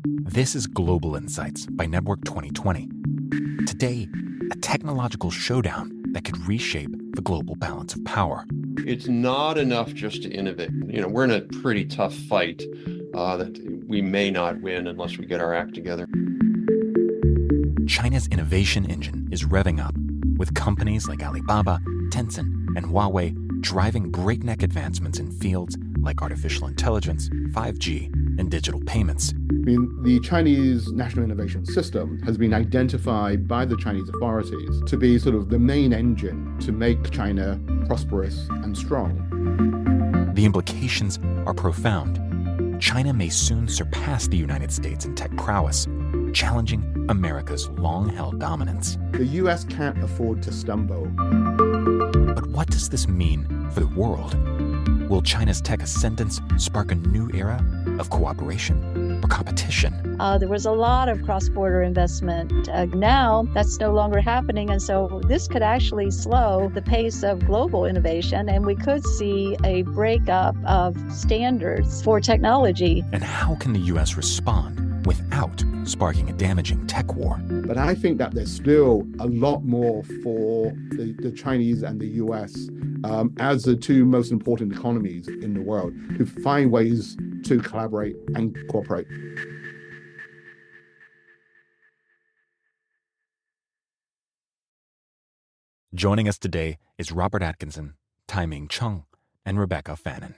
This is Global Insights by Network 2020. Today, a technological showdown that could reshape the global balance of power. It's not enough just to innovate. We're in a pretty tough fight that we may not win unless we get our act together. China's innovation engine is revving up, with companies like Alibaba, Tencent, and Huawei driving breakneck advancements in fields like artificial intelligence, 5G, and digital payments. The Chinese national innovation system has been identified by the Chinese authorities to be sort of the main engine to make China prosperous and strong. The implications are profound. China may soon surpass the United States in tech prowess, challenging America's long-held dominance. The US can't afford to stumble. But what does this mean for the world? Will China's tech ascendance spark a new era of cooperation or competition? There was a lot of cross-border investment. Now that's no longer happening, and so this could actually slow the pace of global innovation, and we could see a breakup of standards for technology. And how can the U.S. respond without sparking a damaging tech war? But I think that there's still a lot more for the Chinese and the US as the two most important economies in the world to find ways to collaborate and cooperate. Joining us today is Robert Atkinson, Tai-Ming Chung, and Rebecca Fannin.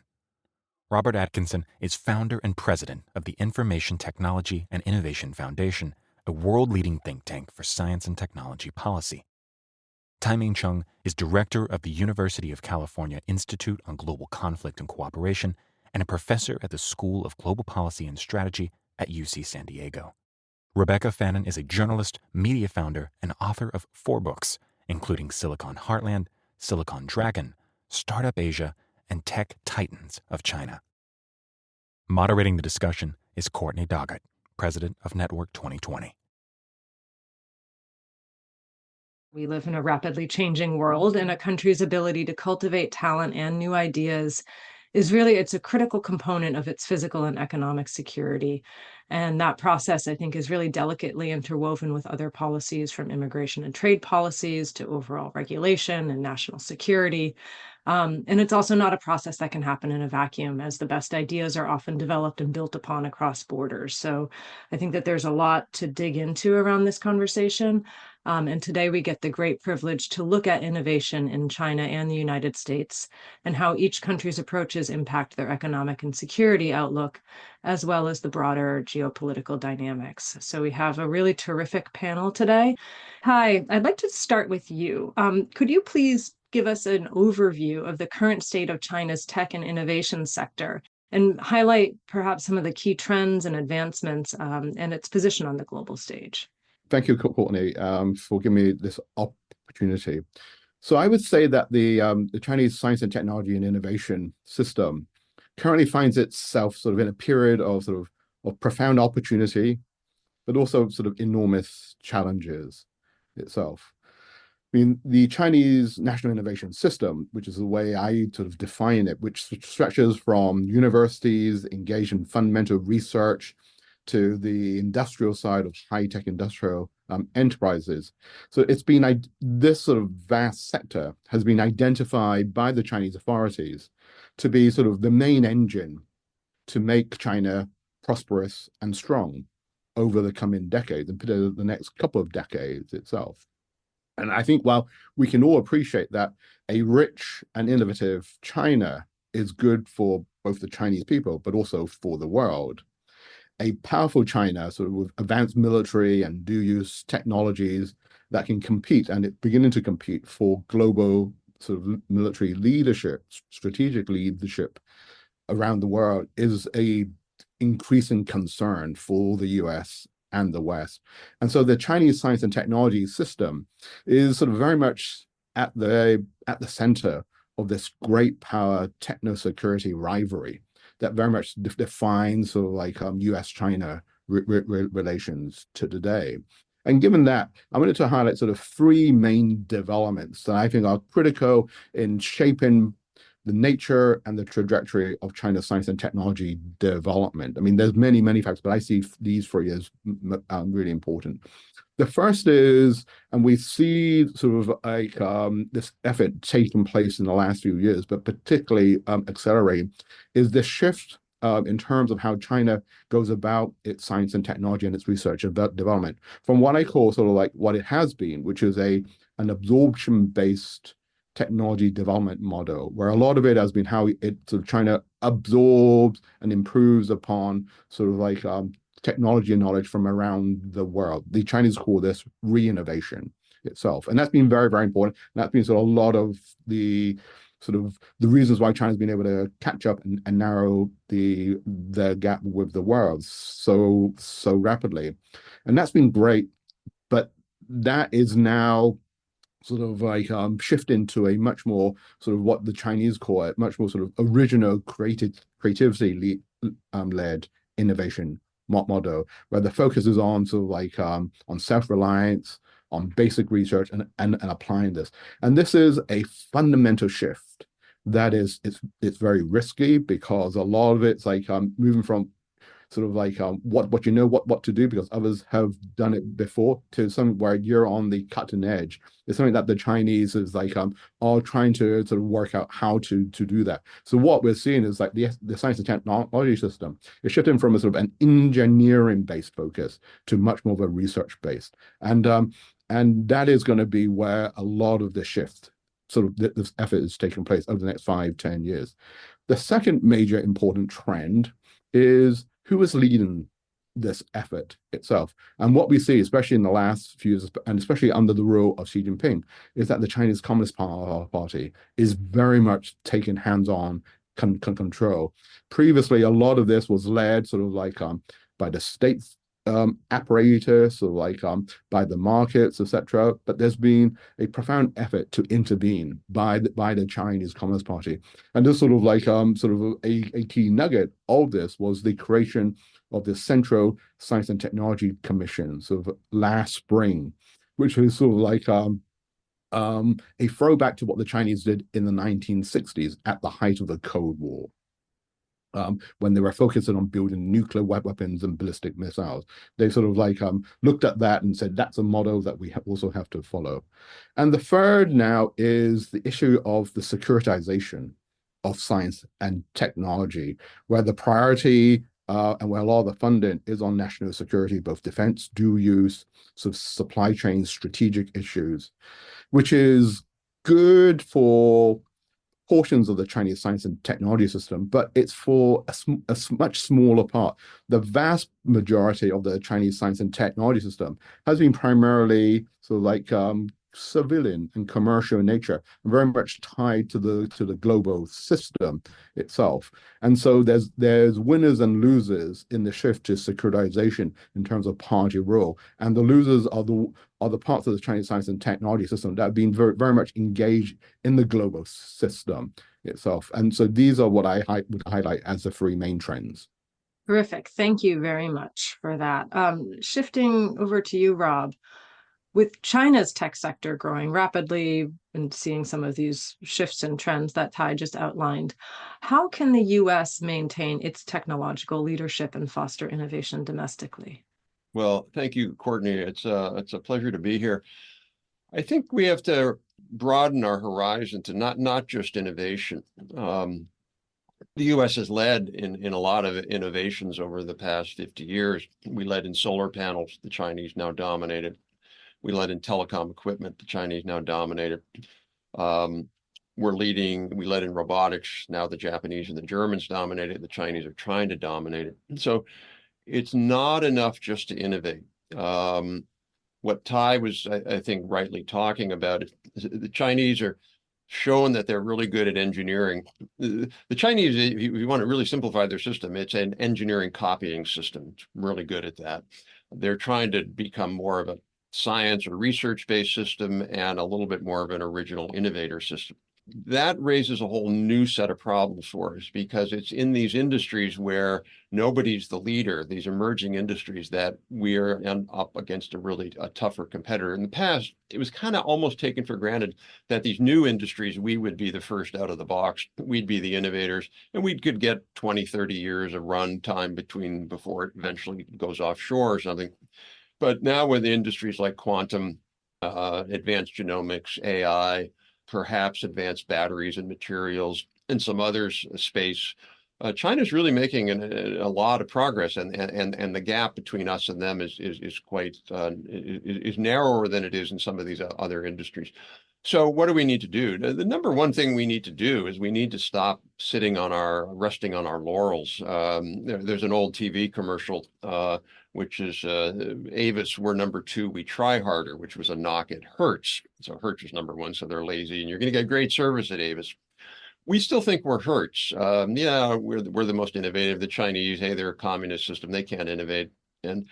Robert Atkinson is founder and president of the Information Technology and Innovation Foundation, a world-leading think tank for science and technology policy. Tai-Ming Chung is director of the University of California Institute on Global Conflict and Cooperation and a professor at the School of Global Policy and Strategy at UC San Diego. Rebecca Fannin is a journalist, media founder, and author of 4 books, including Silicon Heartland, Silicon Dragon, Startup Asia, and Tech Titans of China. Moderating the discussion is Courtney Doggett, president of Network 2020. We live in a rapidly changing world, and a country's ability to cultivate talent and new ideas it's a critical component of its physical and economic security. And that process, I think, is really delicately interwoven with other policies, from immigration and trade policies to overall regulation and national security. And it's also not a process that can happen in a vacuum, as the best ideas are often developed and built upon across borders. So I think that there's a lot to dig into around this conversation. And today we get the great privilege to look at innovation in China and the United States and how each country's approaches impact their economic and security outlook, as well as the broader geopolitical dynamics. So we have a really terrific panel today. Hi, I'd like to start with you. Could you please give us an overview of the current state of China's tech and innovation sector and highlight perhaps some of the key trends and advancements and its position on the global stage? Thank you, Courtney, for giving me this opportunity. So I would say that the Chinese science and technology and innovation system currently finds itself sort of in a period of profound opportunity, but also sort of enormous challenges itself. I mean, the Chinese national innovation system, which is the way I sort of define it, which stretches from universities engaged in fundamental research to the industrial side of high-tech industrial enterprises. So it's been, this sort of vast sector has been identified by the Chinese authorities to be sort of the main engine to make China prosperous and strong over the coming decades, and particularly the next couple of decades itself. And I think while we can all appreciate that a rich and innovative China is good for both the Chinese people, but also for the world, a powerful China, sort of with advanced military and dual-use technologies that can compete, and it's beginning to compete for global sort of military leadership, strategic leadership around the world, is a increasing concern for the US and the West. And so the Chinese science and technology system is sort of very much at the center of this great power techno-security rivalry that very much defines sort of like US-China relations to today. And given that, I wanted to highlight sort of 3 main developments that I think are critical in shaping the nature and the trajectory of China's science and technology development. I mean, there's many, many factors, but I see these three as really important. The first is, and we see sort of like this effort taking place in the last few years, but particularly accelerating, is this shift in terms of how China goes about its science and technology and its research and development from what I call sort of like what it has been, which is an absorption-based technology development model, where a lot of it has been how it sort of China absorbs and improves upon sort of like technology and knowledge from around the world. The Chinese call this re-innovation itself. And that's been very, very important. And that's been sort of a lot of the reasons why China's been able to catch up and narrow the gap with the world so rapidly. And that's been great. But that is now sort of like shifting to a much more sort of what the Chinese call it, much more sort of original creativity led innovation model, where the focus is on sort of like on self-reliance, on basic research and applying this. And this is a fundamental shift that is it's very risky, because a lot of it's like moving from sort of like what you know what to do because others have done it before, to something where you're on the cutting edge. It's something that the Chinese is like are trying to sort of work out how to do that. So what we're seeing is like the science and technology system is shifting from a sort of an engineering based focus to much more of a research based, and that is going to be where a lot of the shift sort of this effort is taking place over the next 5-10 years. The second major important trend is who is leading this effort itself. And what we see, especially in the last few years, and especially under the rule of Xi Jinping, is that the Chinese Communist Party is very much taking hands-on control. Previously, a lot of this was led sort of like by the state apparatus, or like by the markets, etc. But there's been a profound effort to intervene by the Chinese Communist Party, and this sort of like sort of a key nugget of this was the creation of the Central Science and Technology Commission, sort of last spring, which is sort of like a throwback to what the Chinese did in the 1960s at the height of the Cold War. When they were focusing on building nuclear weapons and ballistic missiles, they sort of like looked at that and said, that's a model that we also have to follow. And the third now is the issue of the securitization of science and technology, where the priority and where a lot of the funding is on national security, both defense, dual use, sort of supply chain, strategic issues, which is good for portions of the Chinese science and technology system, but it's for a much smaller part. The vast majority of the Chinese science and technology system has been primarily sort of like civilian and commercial in nature, and very much tied to the global system itself. And so there's winners and losers in the shift to securitization in terms of party rule, and the losers are the parts of the Chinese science and technology system that have been very, very much engaged in the global system itself. And so these are what I would highlight as the three main trends. Terrific. Thank you very much for that. Shifting over to you, Rob. With China's tech sector growing rapidly and seeing some of these shifts and trends that Ty just outlined, how can the U.S. maintain its technological leadership and foster innovation domestically? Well, thank you, Courtney. It's a pleasure to be here. I think we have to broaden our horizon to not just innovation. The U.S. has led in a lot of innovations over the past 50 years. We led in solar panels, the Chinese now dominate it. We led in telecom equipment, the Chinese now dominate it. We led in robotics, now the Japanese and the Germans dominate it, the Chinese are trying to dominate it. And so it's not enough just to innovate. What Ty was, I think, rightly talking about, the Chinese are showing that they're really good at engineering. The Chinese, if you want to really simplify their system, it's an engineering copying system. It's really good at that. They're trying to become more of a science or research-based system and a little bit more of an original innovator system. that raises a whole new set of problems for us, because it's in these industries where nobody's the leader, these emerging industries, that we're up against a tougher competitor. In the past, it was kind of almost taken for granted that these new industries, we would be the first out of the box, we'd be the innovators, and we could get 20, 30 years of run time before it eventually goes offshore or something. But now with industries like quantum, advanced genomics, AI, perhaps advanced batteries and materials, and some others space, China's really making a lot of progress, and the gap between us and them is quite is narrower than it is in some of these other industries. So what do we need to do? The number one thing we need to do is we need to stop resting on our laurels. There's an old TV commercial, which is Avis, we're number 2, we try harder, which was a knock at Hertz. So Hertz was number 1, so they're lazy, and you're going to get great service at Avis. We still think we're Hertz. Yeah, we're the most innovative. The Chinese, hey, they're a communist system, they can't innovate. And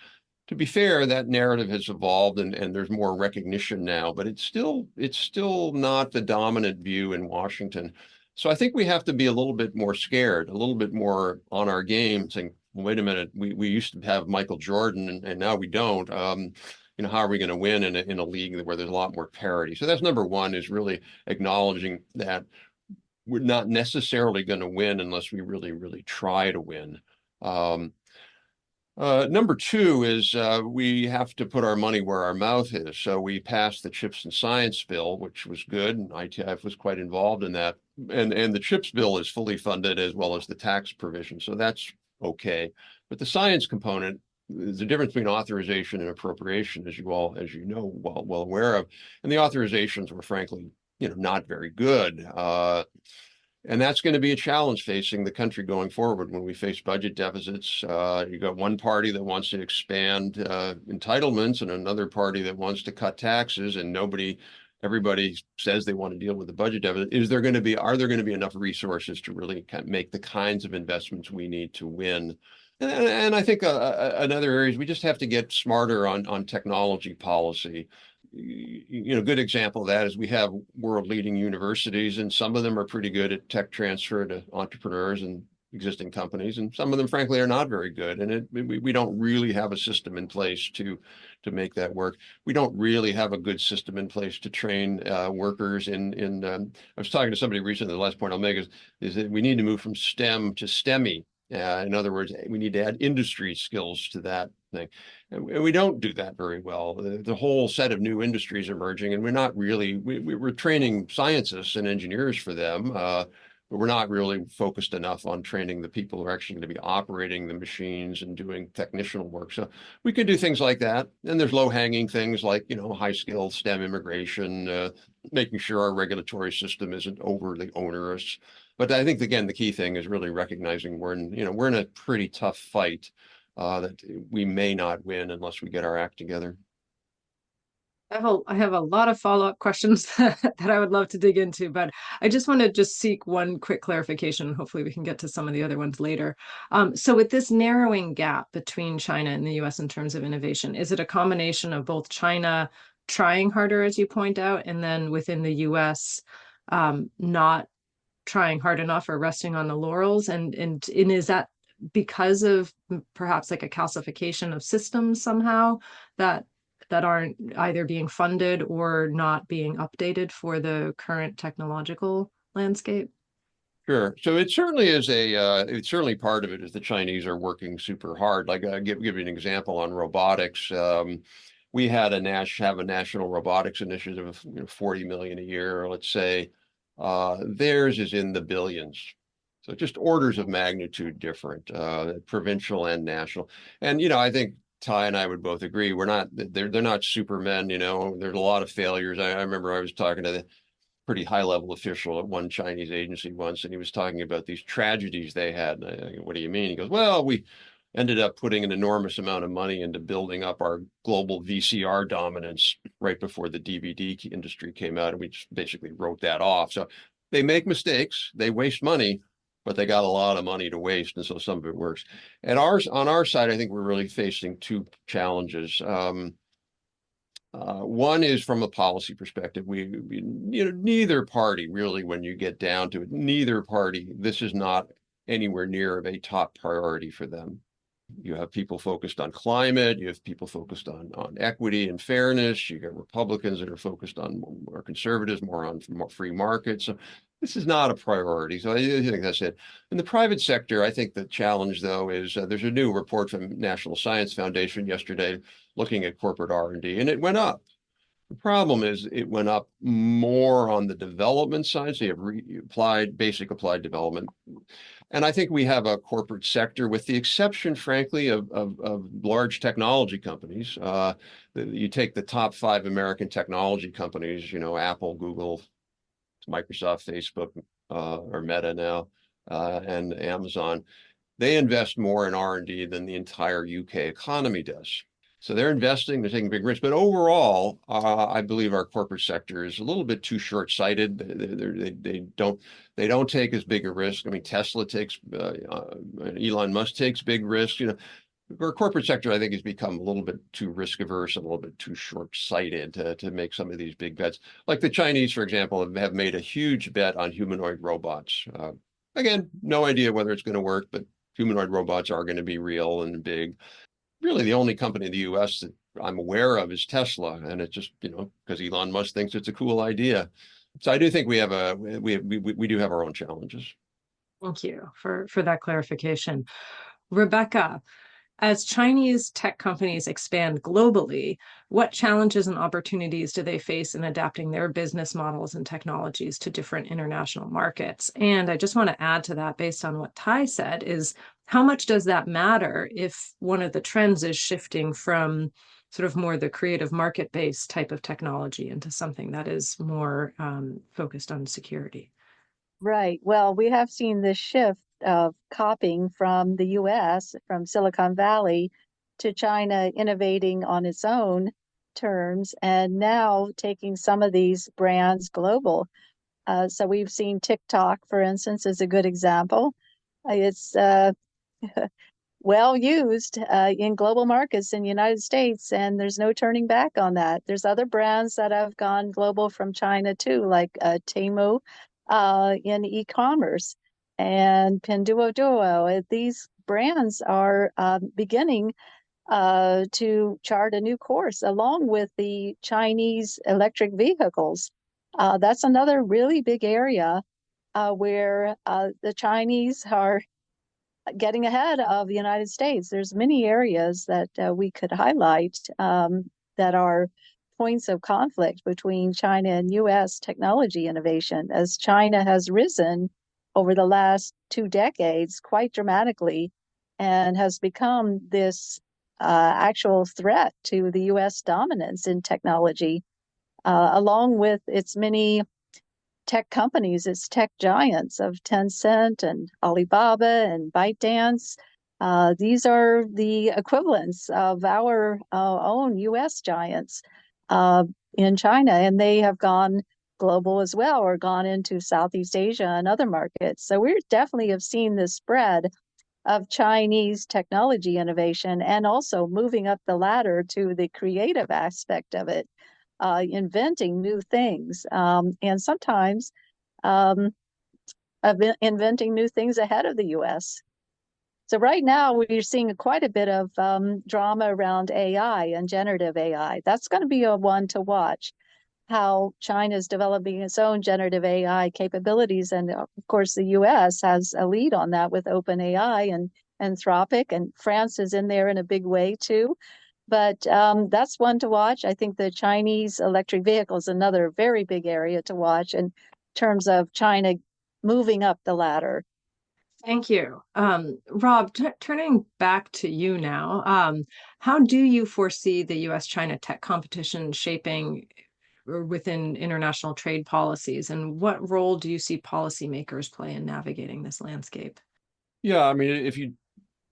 to be fair, that narrative has evolved, and there's more recognition now, but it's still not the dominant view in Washington. So I think we have to be a little bit more scared, a little bit more on our game, saying, wait a minute, we used to have Michael Jordan, and now we don't. How are we going to win in a league where there's a lot more parity? So that's number one, is really acknowledging that we're not necessarily going to win unless we really, really try to win. Number two is we have to put our money where our mouth is. So we passed the CHIPS and Science bill, which was good, and ITF was quite involved in that. And the CHIPS bill is fully funded, as well as the tax provision. So that's okay. But the science component, there's a difference between authorization and appropriation, as you know, well aware of. And the authorizations were frankly, not very good. And that's going to be a challenge facing the country going forward when we face budget deficits. You got one party that wants to expand entitlements, and another party that wants to cut taxes, and everybody says they want to deal with the budget deficit. Are there going to be enough resources to really make the kinds of investments we need to win? And I think another area is we just have to get smarter on technology policy. Good example of that is we have world-leading universities, and some of them are pretty good at tech transfer to entrepreneurs and existing companies, and some of them, frankly, are not very good. And we don't really have a system in place to make that work. We don't really have a good system in place to train workers in. I was talking to somebody recently. The last point I'll make is that we need to move from STEM to STEMI. In other words, we need to add industry skills to that thing. And we don't do that very well. The whole set of new industries emerging, and we're not really, we're training scientists and engineers for them, but we're not really focused enough on training the people who are actually going to be operating the machines and doing technician work. So we could do things like that. And there's low-hanging things like, high-skilled STEM immigration, making sure our regulatory system isn't overly onerous. But I think, again, the key thing is really recognizing we're in a pretty tough fight that we may not win unless we get our act together. I have a lot of follow-up questions that I would love to dig into, but I just want to seek one quick clarification. Hopefully we can get to some of the other ones later. So with this narrowing gap between China and the US in terms of innovation, is it a combination of both China trying harder, as you point out, and then within the US not trying hard enough or resting on the laurels? And is that because of perhaps like a calcification of systems somehow that aren't either being funded or not being updated for the current technological landscape? Sure. So it certainly is it's certainly part of it is the Chinese are working super hard. Like give you an example on robotics. We had have a national robotics initiative of 40 million a year, let's say. Theirs is in the billions. So just orders of magnitude different, provincial and national. And, I think Ty and I would both agree, they're not supermen, there's a lot of failures. I remember I was talking to the pretty high level official at one Chinese agency once, and he was talking about these tragedies they had. And I go, what do you mean? He goes, well, we ended up putting an enormous amount of money into building up our global VCR dominance right before the DVD industry came out, and we just basically wrote that off. So they make mistakes, they waste money, but they got a lot of money to waste, and so some of it works. On our side, I think we're really facing two challenges. One is from a policy perspective. Neither party really, when you get down to it, neither party, this is not anywhere near of a top priority for them. You have people focused on climate, you have people focused on equity and fairness, you got Republicans that are focused on more conservatives, more on more free markets. So this is not a priority. So I think that's it. In the private sector, I think the challenge, though, is there's a new report from National Science Foundation yesterday looking at corporate R&D, and it went up. The problem is it went up more on the development side. So you have basic applied development. And I think we have a corporate sector, with the exception, frankly, of large technology companies. You take the top 5 American technology companies, Apple, Google, Microsoft, Facebook, or Meta now, and Amazon. They invest more in R&D than the entire UK economy does. So they're investing, they're taking big risks. But overall, I believe our corporate sector is a little bit too short-sighted. They don't take as big a risk. I mean, Tesla takes, Elon Musk takes big risks. Our corporate sector, I think, has become a little bit too risk averse and a little bit too short-sighted to make some of these big bets. Like the Chinese, for example, have made a huge bet on humanoid robots. Again, no idea whether it's going to work, but humanoid robots are going to be real and big. Really, the only company in the U.S. that I'm aware of is Tesla, and it's just because Elon Musk thinks it's a cool idea. So I do think we do have our own challenges. Thank you for that clarification, Rebecca. As Chinese tech companies expand globally, what challenges and opportunities do they face in adapting their business models and technologies to different international markets? And I just want to add to that, based on what Ty said, is how much does that matter if one of the trends is shifting from sort of more the creative market-based type of technology into something that is more focused on security? Right. Well, we have seen this shift of copying from the US, from Silicon Valley, to China innovating on its own terms, and now taking some of these brands global. So we've seen TikTok, for instance, is a good example. It's well used in global markets in the United States, and there's no turning back on that. There's other brands that have gone global from China too, like Temu in e-commerce and Pinduoduo. These brands are beginning to chart a new course along with the Chinese electric vehicles. That's another really big area where the Chinese are getting ahead of the United States. There's many areas that we could highlight that are points of conflict between China and U.S. technology innovation, as China has risen over the last 2 decades quite dramatically and has become this actual threat to the U.S. dominance in technology, along with its many tech companies, its tech giants of Tencent and Alibaba and ByteDance. These are the equivalents of our own U.S. giants in China, and they have gone global as well, or gone into Southeast Asia and other markets. So we definitely have seen this spread of Chinese technology innovation, and also moving up the ladder to the creative aspect of it, inventing new things, and sometimes inventing new things ahead of the U.S. So right now we're seeing quite a bit of drama around AI and generative AI. That's going to be a one to watch, how China is developing its own generative AI capabilities. And of course, the US has a lead on that with OpenAI and Anthropic, and France is in there in a big way too. But that's one to watch. I think the Chinese electric vehicle is another very big area to watch in terms of China moving up the ladder. Thank you. Rob, turning back to you now, how do you foresee the US-China tech competition shaping within international trade policies, and what role do you see policymakers play in navigating this landscape? Yeah, I mean,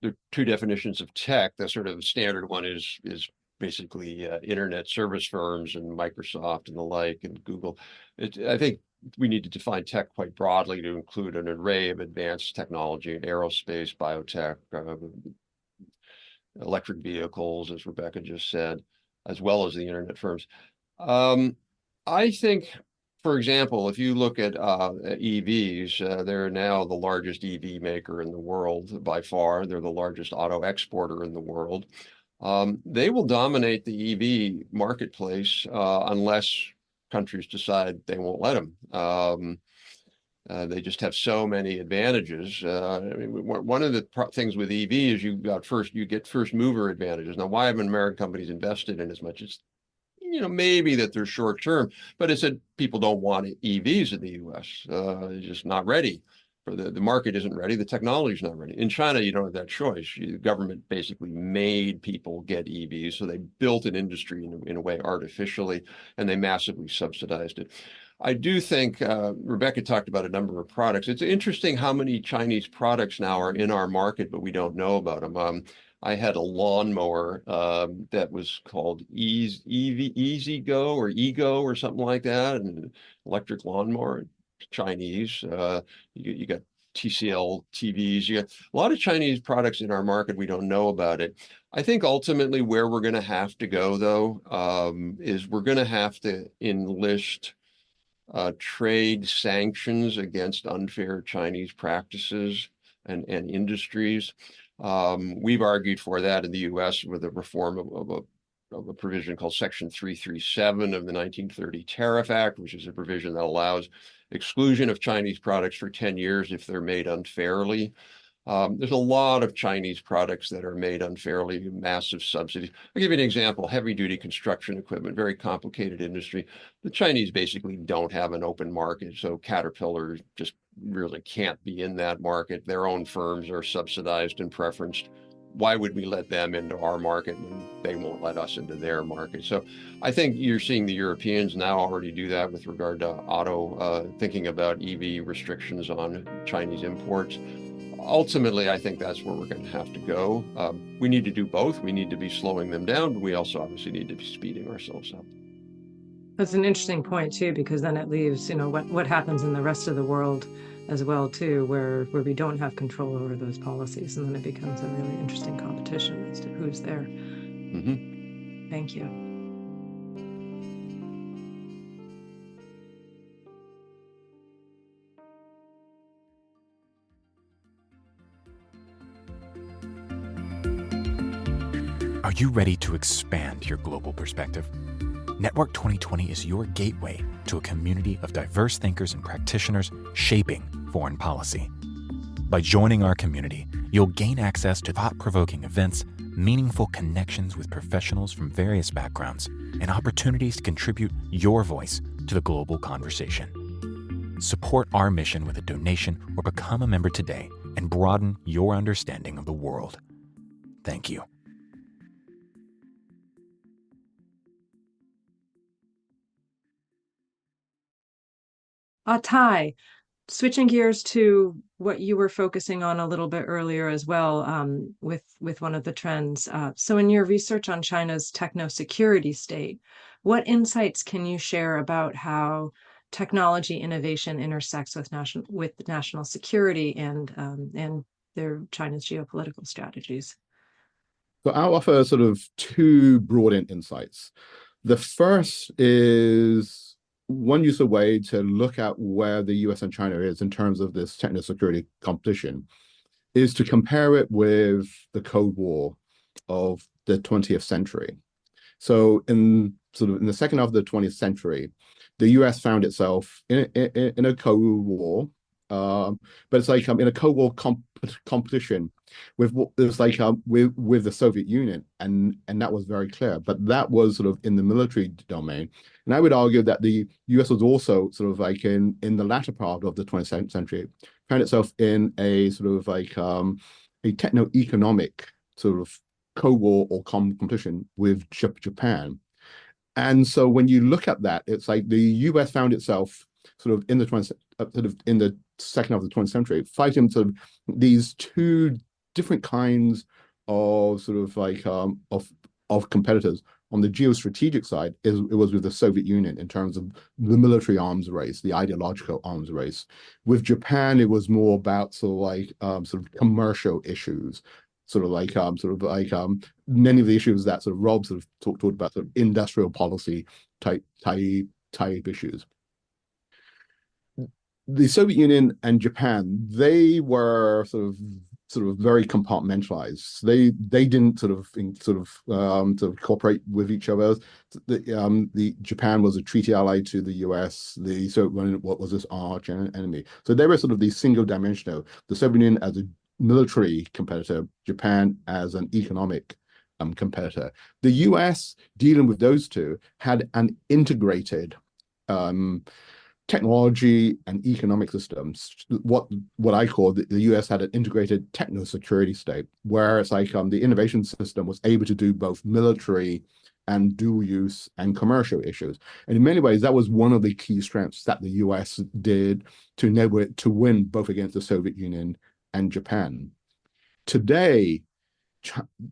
there are 2 definitions of tech. The sort of standard one is basically internet service firms and Microsoft and the like, and Google. I think we need to define tech quite broadly to include an array of advanced technology, aerospace, biotech, electric vehicles, as Rebecca just said. as well as the internet firms. I think, for example, if you look at EVs, they're now the largest EV maker in the world by far. They're the largest auto exporter in the world. They will dominate the EV marketplace unless countries decide they won't let them. They just have so many advantages. I mean, one of the things with EV is you get first mover advantages. Now, why haven't American companies invested in as much as, maybe that they're short term, but it's that people don't want EVs in the US. They're just not ready. The market isn't ready. The technology is not ready. In China, you don't have that choice. The government basically made people get EVs. So they built an industry in a way artificially, and they massively subsidized it. I do think Rebecca talked about a number of products. It's interesting how many Chinese products now are in our market, but we don't know about them. I had a lawnmower that was called Easy Go or Ego or something like that, an electric lawnmower, Chinese. You got TCL TVs. You got a lot of Chinese products in our market. We don't know about it. I think ultimately where we're going to have to go, though, is we're going to have to enlist trade sanctions against unfair Chinese practices and industries. We've argued for that in the US with a reform of a provision called Section 337 of the 1930 Tariff Act, which is a provision that allows exclusion of Chinese products for 10 years if they're made unfairly. There's a lot of Chinese products that are made unfairly, massive subsidies. I'll give you an example, heavy-duty construction equipment, very complicated industry. The Chinese basically don't have an open market, so Caterpillar just really can't be in that market. Their own firms are subsidized and preferenced. Why would we let them into our market when they won't let us into their market? So I think you're seeing the Europeans now already do that with regard to auto, thinking about EV restrictions on Chinese imports. Ultimately, I think that's where we're going to have to go. We need to do both. We need to be slowing them down, but we also obviously need to be speeding ourselves up. That's an interesting point too, because then it leaves, what happens in the rest of the world as well too, where we don't have control over those policies, and then it becomes a really interesting competition as to who's there. Mm-hmm. Thank you. Are you ready to expand your global perspective? Network 2020 is your gateway to a community of diverse thinkers and practitioners shaping foreign policy. By joining our community, you'll gain access to thought-provoking events, meaningful connections with professionals from various backgrounds, and opportunities to contribute your voice to the global conversation. Support our mission with a donation or become a member today and broaden your understanding of the world. Thank you. Tai, switching gears to what you were focusing on a little bit earlier as well, with one of the trends. So in your research on China's techno-security state, what insights can you share about how technology innovation intersects with national security and China's geopolitical strategies? So I'll offer sort of two broad insights. The first is one useful way to look at where the US and China is in terms of this techno-security competition is to compare it with the Cold War of the 20th century. So in the second half of the 20th century, the US found itself in a Cold War, but it's like in a Cold War competition with what it was like with the Soviet Union, and that was very clear. But that was sort of in the military domain, and I would argue that the U.S. was also sort of like in the latter part of the 20th century found itself in a sort of like a techno-economic sort of Cold War or competition with Japan. And so when you look at that, it's like the U.S. found itself sort of in the second half of the 20th century fighting sort of these two different kinds of sort of like of competitors. On the geostrategic side, it was with the Soviet Union in terms of the military arms race, the ideological arms race. With Japan, it was more about sort of like sort of commercial issues. many of the issues that sort of Rob sort of talked about, sort of industrial policy type issues. The Soviet Union and Japan, they were sort of very compartmentalized. They didn't sort of cooperate with each other. The Japan was a treaty ally to the US. The Soviet Union was this arch enemy. So they were sort of the single dimensional. The Soviet Union as a military competitor, Japan as an economic competitor. The US, dealing with those two, had an integrated technology and economic systems. What I call the US had an integrated techno security state, where it's like the innovation system was able to do both military and dual use and commercial issues. And in many ways, that was one of the key strengths that the US did to enable it to win both against the Soviet Union and Japan. Today,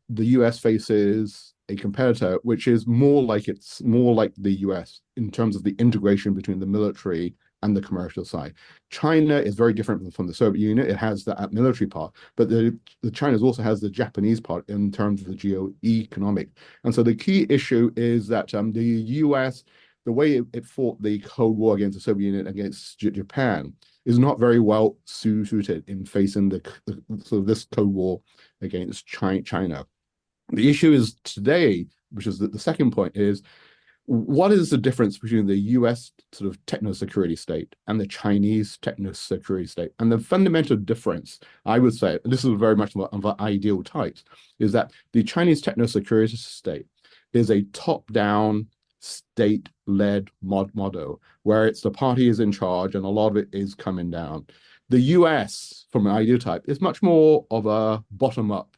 the US faces a competitor which is more like the US in terms of the integration between the military and the commercial side. China is very different from the Soviet Union. It has that military part, but the China also has the Japanese part in terms of the geo-economic. And so the key issue is that the US, the way it fought the Cold War against the Soviet Union, against Japan, is not very well suited in facing sort of this Cold War against China. The issue is today, which is the second point, is what is the difference between the US sort of techno-security state and the Chinese techno-security state? And the fundamental difference, I would say, and this is very much of an ideal type, is that the Chinese techno-security state is a top-down, state-led model, where it's the party is in charge and a lot of it is coming down. The US, from an ideal type, is much more of a bottom-up,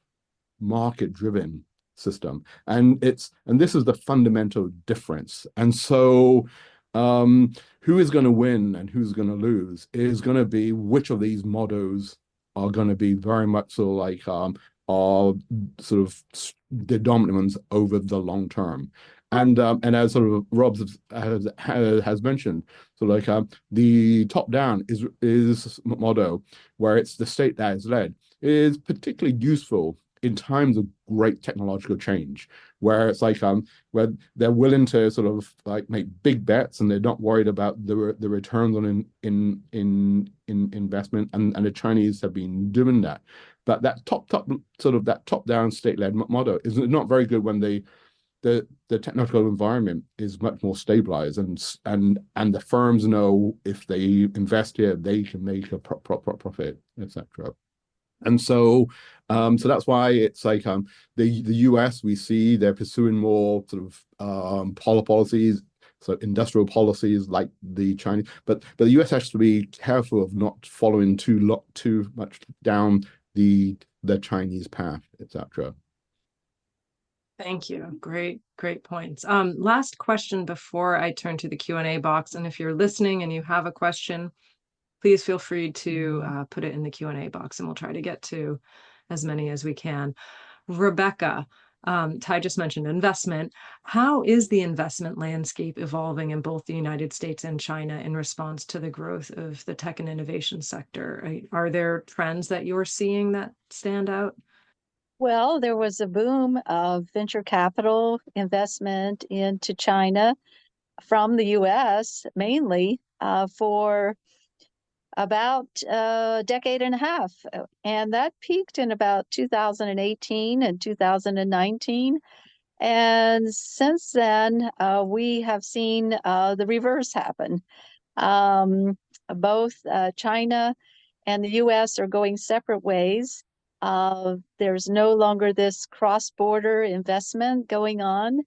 market-driven system, and this is the fundamental difference. And so who is going to win and who's going to lose is going to be which of these models are going to be very much so like are sort of the dominant ones over the long term. And as sort of Rob has mentioned, so like the top down is model where it's the state that is led is particularly useful in times of great technological change, where it's like where they're willing to sort of like make big bets and they're not worried about the returns on in investment, and the Chinese have been doing that. But that top down state led model is not very good when the technological environment is much more stabilized, and the firms know if they invest here they can make a profit, etc. And so that's why it's like the US, we see they're pursuing more sort of policies, so industrial policies like the Chinese, but the US has to be careful of not following too much down the Chinese path, etc. Thank you. Great points. Last question before I turn to the Q&A box. And if you're listening and you have a question, please feel free to put it in the Q&A box, and we'll try to get to as many as we can. Rebecca, Ty just mentioned investment. How is the investment landscape evolving in both the United States and China in response to the growth of the tech and innovation sector? Are there trends that you're seeing that stand out? Well, there was a boom of venture capital investment into China from the US mainly for about a decade and a half. And that peaked in about 2018 and 2019. And since then, we have seen the reverse happen. Both China and the US are going separate ways. There's no longer this cross-border investment going on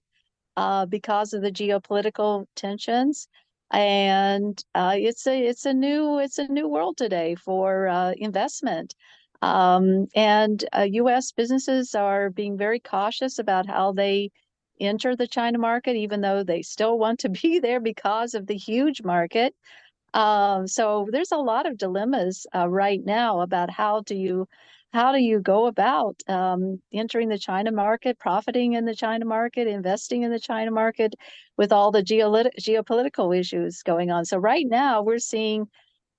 because of the geopolitical tensions, and it's a new world today for investment. And U.S. businesses are being very cautious about how they enter the China market, even though they still want to be there because of the huge market. So there's a lot of dilemmas right now about how do you go about entering the China market, profiting in the China market, investing in the China market with all the geopolitical issues going on. So right now we're seeing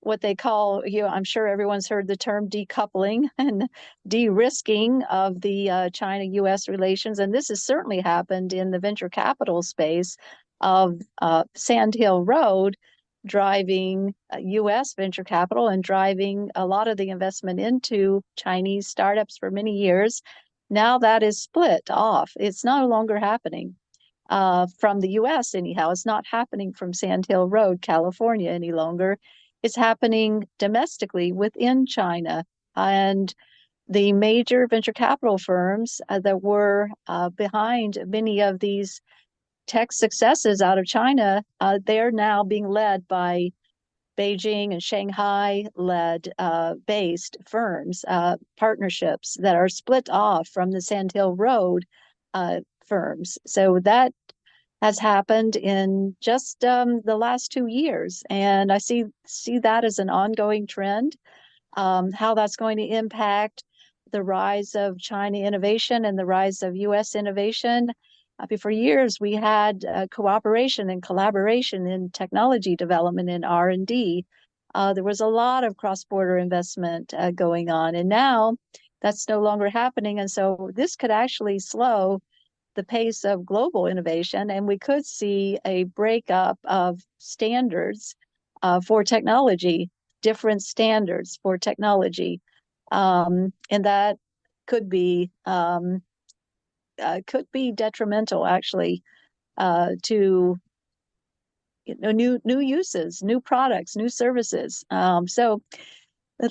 what they call, I'm sure everyone's heard the term decoupling and de-risking of the China-U.S. relations. And this has certainly happened in the venture capital space of Sand Hill Road driving U.S. venture capital and driving a lot of the investment into Chinese startups for many years. Now that is split off. It's no longer happening from the U.S. anyhow. It's not happening from Sand Hill Road, California any longer. It's happening domestically within China. And the major venture capital firms that were behind many of these tech successes out of China, they're now being led by Beijing and Shanghai led based firms, partnerships that are split off from the Sand Hill Road firms. So that has happened in just the last 2 years. And I see that as an ongoing trend, how that's going to impact the rise of China innovation and the rise of U.S. innovation. For years, we had cooperation and collaboration in technology development and R&D. There was a lot of cross-border investment going on, and now that's no longer happening. And so this could actually slow the pace of global innovation, and we could see a breakup of standards for technology, different standards for technology, and that could be detrimental actually to new uses, new products, new services. So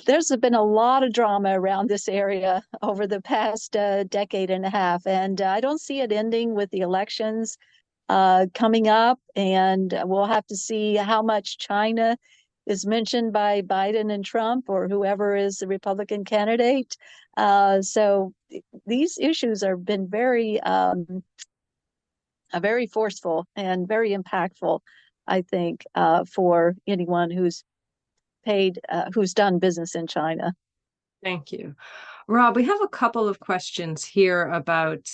there's been a lot of drama around this area over the past decade and a half, and I don't see it ending with the elections coming up, and we'll have to see how much China is mentioned by Biden and Trump or whoever is the Republican candidate. So these issues have been very forceful and very impactful, I think, for anyone who's done business in China. Thank you. Rob, we have a couple of questions here about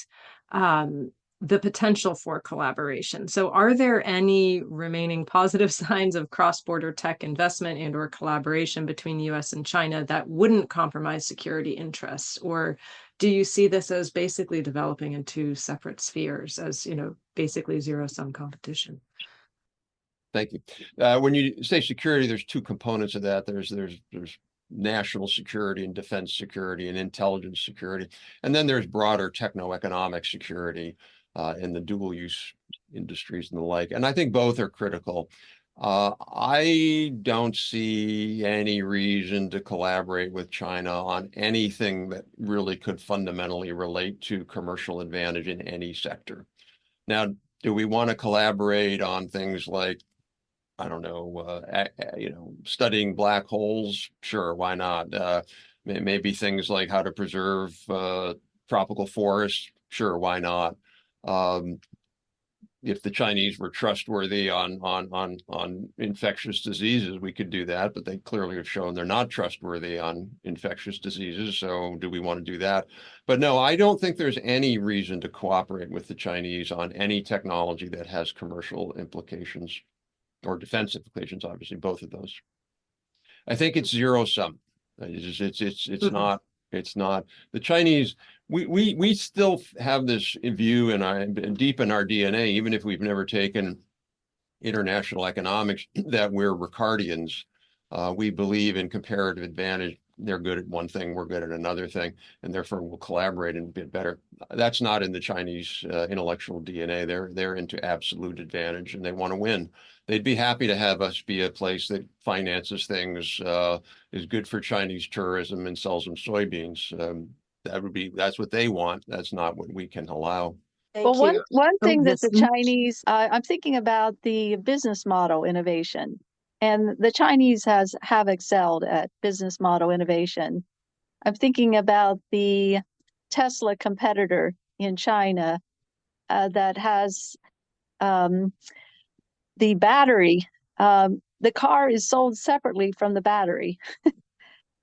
the potential for collaboration. So are there any remaining positive signs of cross-border tech investment and or collaboration between the US and China that wouldn't compromise security interests? Or do you see this as basically developing in two separate spheres as, basically zero-sum competition? Thank you. When you say security, there's two components of that. There's national security and defense security and intelligence security. And then there's broader techno-economic security in the dual use industries and the like. And I think both are critical. I don't see any reason to collaborate with China on anything that really could fundamentally relate to commercial advantage in any sector. Now, do we want to collaborate on things like, I don't know, studying black holes? Sure, why not? Maybe things like how to preserve tropical forests? Sure, why not? If the Chinese were trustworthy on infectious diseases, we could do that, but they clearly have shown they're not trustworthy on infectious diseases. So do we want to do that? But no, I don't think there's any reason to cooperate with the Chinese on any technology that has commercial implications or defense implications, obviously, both of those. I think it's zero sum. It's not the Chinese. We still have this view and deep in our DNA, even if we've never taken international economics, that we're Ricardians. We believe in comparative advantage. They're good at one thing, we're good at another thing, and therefore we'll collaborate and be better. That's not in the Chinese intellectual DNA. They're into absolute advantage, and they want to win. They'd be happy to have us be a place that finances things, is good for Chinese tourism, and sells them soybeans. That's what they want. That's not what we can allow. Well, one thing that the Chinese, I'm thinking about the business model innovation, and the Chinese have excelled at business model innovation. I'm thinking about the Tesla competitor in China that has the battery. The car is sold separately from the battery.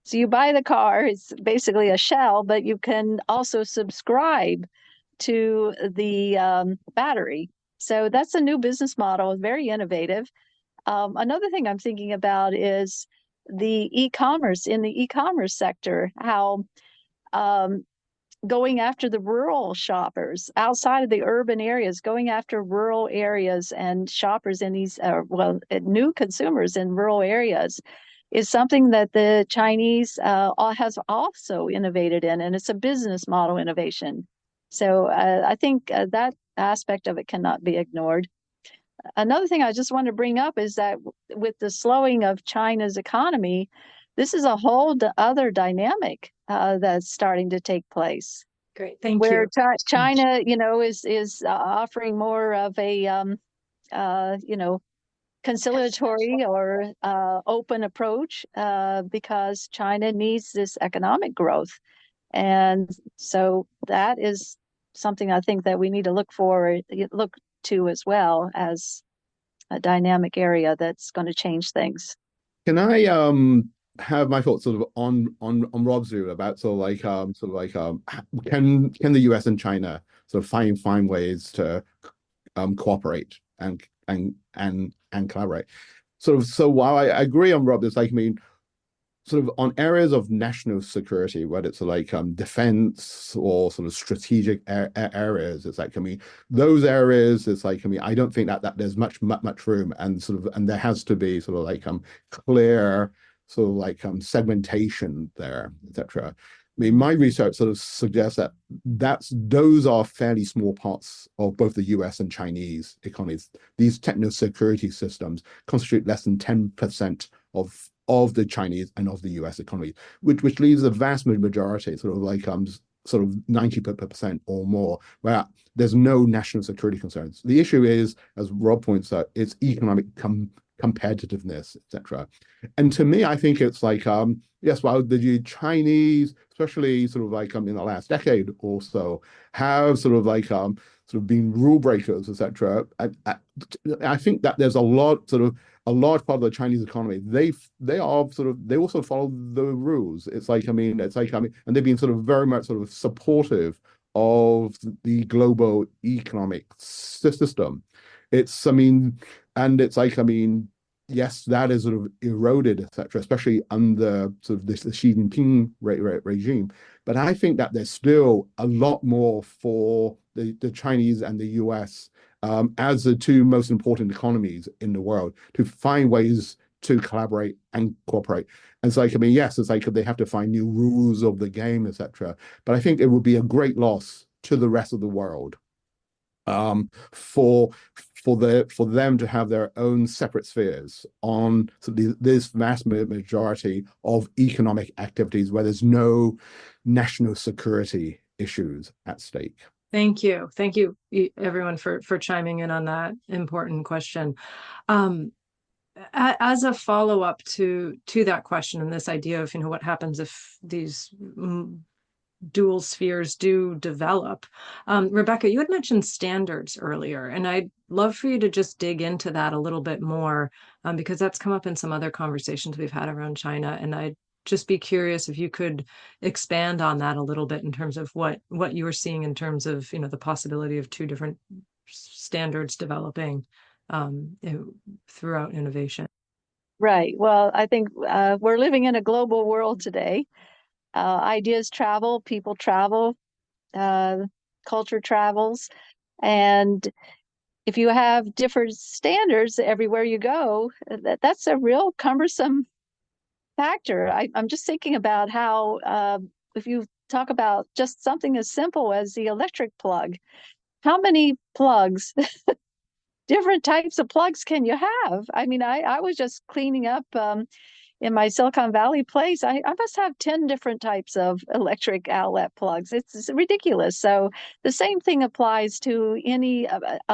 So you buy the car, it's basically a shell, but you can also subscribe to the battery. So that's a new business model, very innovative. Another thing I'm thinking about is the e-commerce sector, how going after the rural shoppers outside of the urban areas, going after rural areas and shoppers in these, new consumers in rural areas is something that the Chinese has also innovated in, and it's a business model innovation. So I think that aspect of it cannot be ignored. Another thing I just want to bring up is that with the slowing of China's economy, this is a whole other dynamic that's starting to take place. Great, thank where you. China, is offering more of a conciliatory or open approach because China needs this economic growth, and so that is something I think that we need to look to as well as a dynamic area that's going to change things. Can I have my thoughts sort of on Rob's view about can the US and China sort of find ways to cooperate and collaborate? So while I agree on Rob, it's like, I mean, sort of on areas of national security, whether it's like defense or sort of strategic areas, it's like, I mean, those areas, it's like, I mean, I don't think that there's much room, and there has to be sort of like clear sort of like segmentation there, etc. I mean, my research sort of suggests that those are fairly small parts of both the US and Chinese economies. These techno security systems constitute less than 10% of the Chinese and of the US economy, which leaves the vast majority, sort of like sort of 90% or more, where there's no national security concerns. The issue is, as Rob points out, it's economic competitiveness, etc. And to me, I think it's like, yes, well, the Chinese, especially sort of like in the last decade or so, have sort of like sort of been rule breakers, etc. I think that there's a large part of the Chinese economy. They also follow the rules. It's like, I mean, and they've been sort of very much sort of supportive of the global economic system. It's, I mean, and it's like, I mean, yes, that is sort of eroded, etc., especially under sort of this the Xi Jinping regime. But I think that there's still a lot more for the Chinese and the US as the two most important economies in the world to find ways to collaborate and cooperate. And so, like, I mean, yes, it's like they have to find new rules of the game, etc. But I think it would be a great loss to the rest of the world for them to have their own separate spheres on this vast majority of economic activities where there's no national security issues at stake. Thank you everyone for chiming in on that important question. As a follow-up to that question and this idea of what happens if these dual spheres do develop. Rebecca, you had mentioned standards earlier, and I'd love for you to just dig into that a little bit more because that's come up in some other conversations we've had around China, and I'd just be curious if you could expand on that a little bit in terms of what you were seeing in terms of the possibility of two different standards developing throughout innovation. Right. Well, I think we're living in a global world today. Ideas travel, people travel, culture travels. And if you have different standards everywhere you go, that's a real cumbersome factor. I'm just thinking about how if you talk about just something as simple as the electric plug, how many plugs, different types of plugs can you have? I mean, I was just cleaning up in my Silicon Valley place. I must have 10 different types of electric outlet plugs. It's ridiculous. So the same thing applies to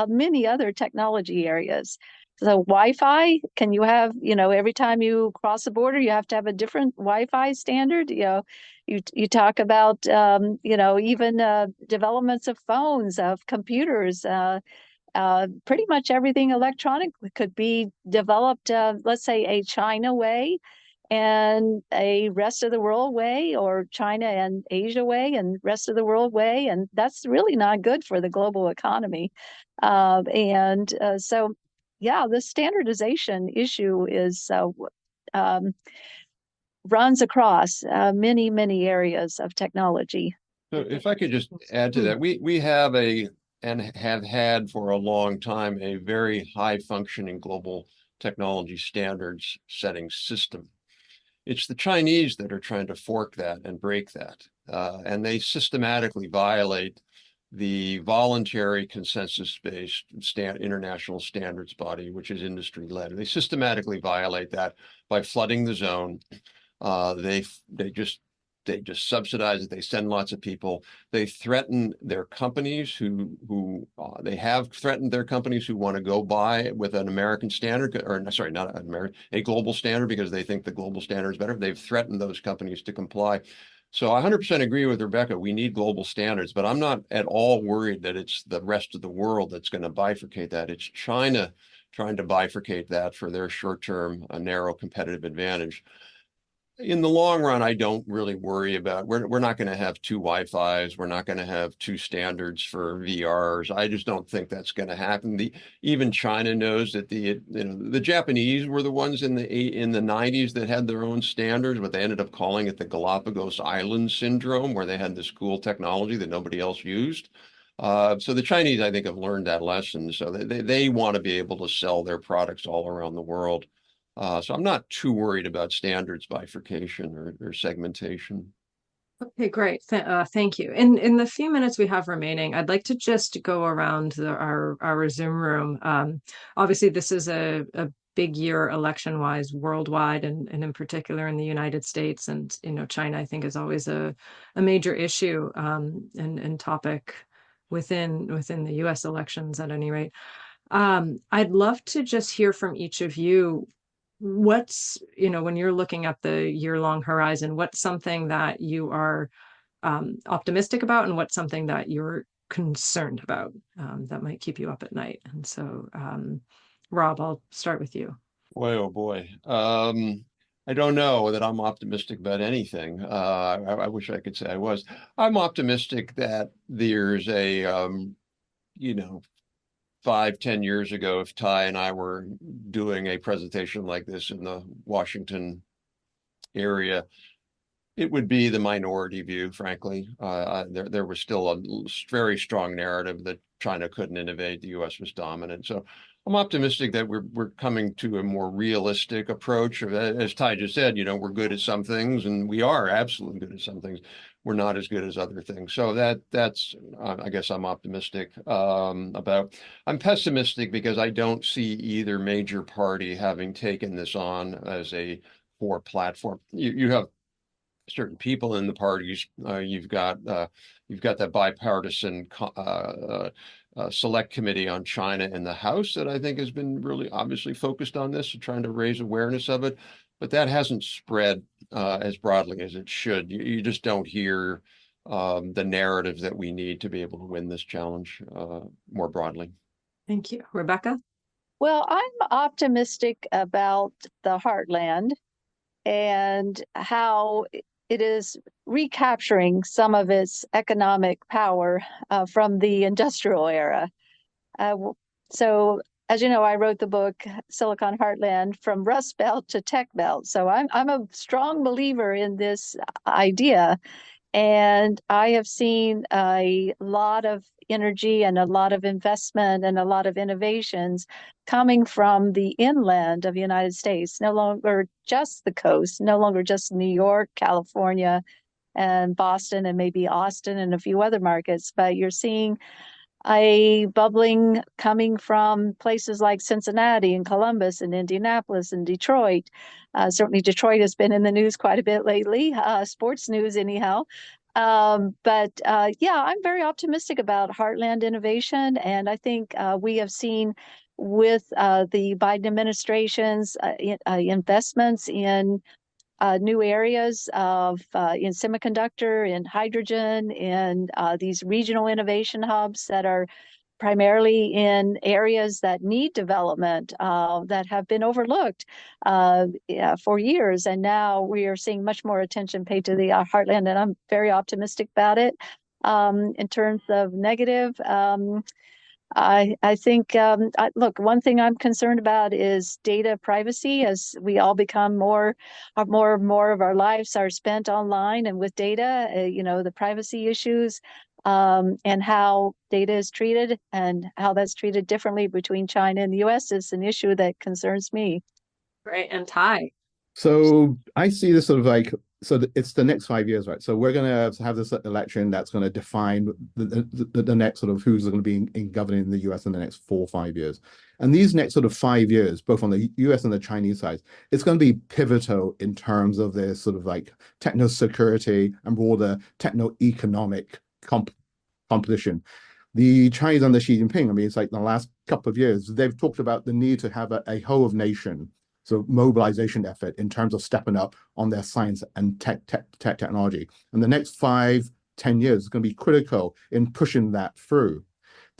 many other technology areas. So Wi-Fi, can you have, every time you cross the border, you have to have a different Wi-Fi standard? You talk about, even developments of phones, of computers, pretty much everything electronic could be developed, let's say a China way and a rest of the world way, or China and Asia way and rest of the world way. And that's really not good for the global economy. So, yeah, the standardization issue is runs across many, many areas of technology. So if I could just add to that, we have and have had for a long time a very high functioning global technology standards setting system. It's the Chinese that are trying to fork that and break that. And they systematically violate the voluntary consensus-based international standards body, which is industry-led. They systematically violate that by flooding the zone. They just subsidize it. They send lots of people. They threaten their companies they have threatened their companies who want to go buy with an American standard, or sorry, not an American, a global standard, because they think the global standard is better. They've threatened those companies to comply. So I 100% agree with Rebecca. We need global standards, but I'm not at all worried that it's the rest of the world that's going to bifurcate that. It's China trying to bifurcate that for their short-term, narrow competitive advantage. In the long run, I don't really worry about, we're not going to have two Wi-Fis. We're not going to have two standards for VRs. I just don't think that's going to happen. Even China knows that the Japanese were the ones in the 90s that had their own standards, but they ended up calling it the Galapagos Island syndrome, where they had this cool technology that nobody else used. So the Chinese, I think, have learned that lesson. So they want to be able to sell their products all around the world. So I'm not too worried about standards bifurcation or segmentation. Okay, great. Thank you. In the few minutes we have remaining, I'd like to just go around our Zoom room. Obviously, this is a big year election-wise worldwide, and in particular in the United States. And China, I think, is always a major issue and topic within the U.S. elections at any rate. I'd love to just hear from each of you. What's, when you're looking at the year-long horizon, what's something that you are optimistic about, and what's something that you're concerned about that might keep you up at night? And so, Rob, I'll start with you. Boy, oh boy. I don't know that I'm optimistic about anything. I wish I could say I was. I'm optimistic that there's a, 5-10 years ago, if Ty and I were doing a presentation like this in the Washington area, it would be the minority view, frankly. There was still a very strong narrative that China couldn't innovate, the U.S. was dominant. So I'm optimistic that we're coming to a more realistic approach. As Ty just said, we're good at some things, and we are absolutely good at some things. We're not as good as other things. So that's I guess I'm optimistic about. I'm pessimistic because I don't see either major party having taken this on as a core platform. You have certain people in the parties. You've got that bipartisan select committee on China in the House that I think has been really obviously focused on this and trying to raise awareness of it. But that hasn't spread as broadly as it should. You just don't hear the narrative that we need to be able to win this challenge more broadly. Thank you. Rebecca? Well, I'm optimistic about the heartland and how it is recapturing some of its economic power from the industrial era. So, as you know, I wrote the book Silicon Heartland, From Rust Belt to Tech Belt. So I'm a strong believer in this idea. And I have seen a lot of energy and a lot of investment and a lot of innovations coming from the inland of the United States, no longer just the coast, no longer just New York, California, and Boston, and maybe Austin and a few other markets, but you're seeing a bubbling coming from places like Cincinnati and Columbus and Indianapolis and Detroit. Certainly Detroit has been in the news quite a bit lately, sports news anyhow. But I'm very optimistic about heartland innovation. And I think we have seen with the Biden administration's investments in new areas of in semiconductor, in hydrogen, in these regional innovation hubs that are primarily in areas that need development that have been overlooked for years. And now we are seeing much more attention paid to the heartland, and I'm very optimistic about it. In terms of negative, I think, look, one thing I'm concerned about is data privacy. As we all become more and more of our lives are spent online and with data, the privacy issues, and how data is treated and how that's treated differently between China and the US is an issue that concerns me. Right. And Ty. So I see this sort of like, it's the next 5 years, right? So we're going to have this election that's going to define the next sort of who's going to be in governing in the US in the next 4 or 5 years. And these next sort of 5 years, both on the US and the Chinese side, it's going to be pivotal in terms of their sort of like techno security and broader techno economic competition. The Chinese under Xi Jinping, I mean, it's like the last couple of years, they've talked about the need to have a whole of nation mobilization effort in terms of stepping up on their science and technology. And the next 5-10 years is going to be critical in pushing that through.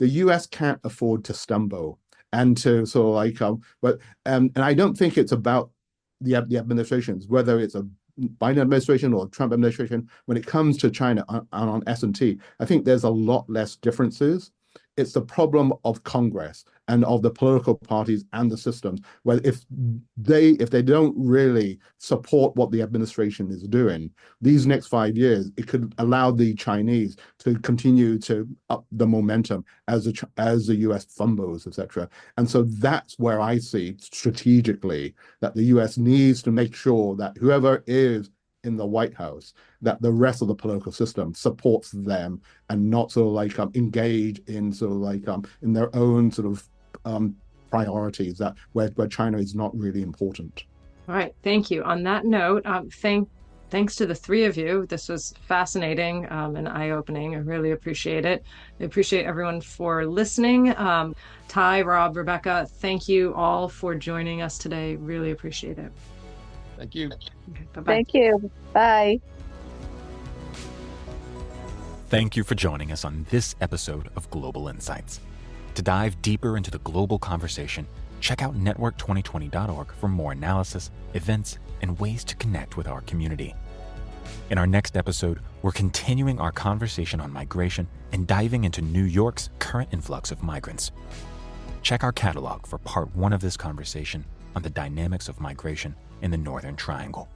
The US can't afford to stumble and to sort of like, and I don't think it's about the administrations, whether it's a Biden administration or Trump administration. When it comes to China on S&T, I think there's a lot less differences. It's the problem of Congress and of the political parties and the systems, where if they don't really support what the administration is doing, these next 5 years, it could allow the Chinese to continue to up the momentum as the US fumbles, etc. And so that's where I see strategically that the US needs to make sure that whoever is in the White House, that the rest of the political system supports them and not sort of like engage in sort of like in their own sort of priorities that where China is not really important. All right, thank you. On that note, thanks to the three of you. This was fascinating and eye-opening. I really appreciate it. I appreciate everyone for listening. Ty, Rob, Rebecca, thank you all for joining us today. Really appreciate it. Thank you. Okay, bye-bye. Thank you. Bye. Thank you for joining us on this episode of Global Insights. To dive deeper into the global conversation, check out network2020.org for more analysis, events, and ways to connect with our community. In our next episode, we're continuing our conversation on migration and diving into New York's current influx of migrants. Check our catalog for part 1 of this conversation on the dynamics of migration in the Northern Triangle.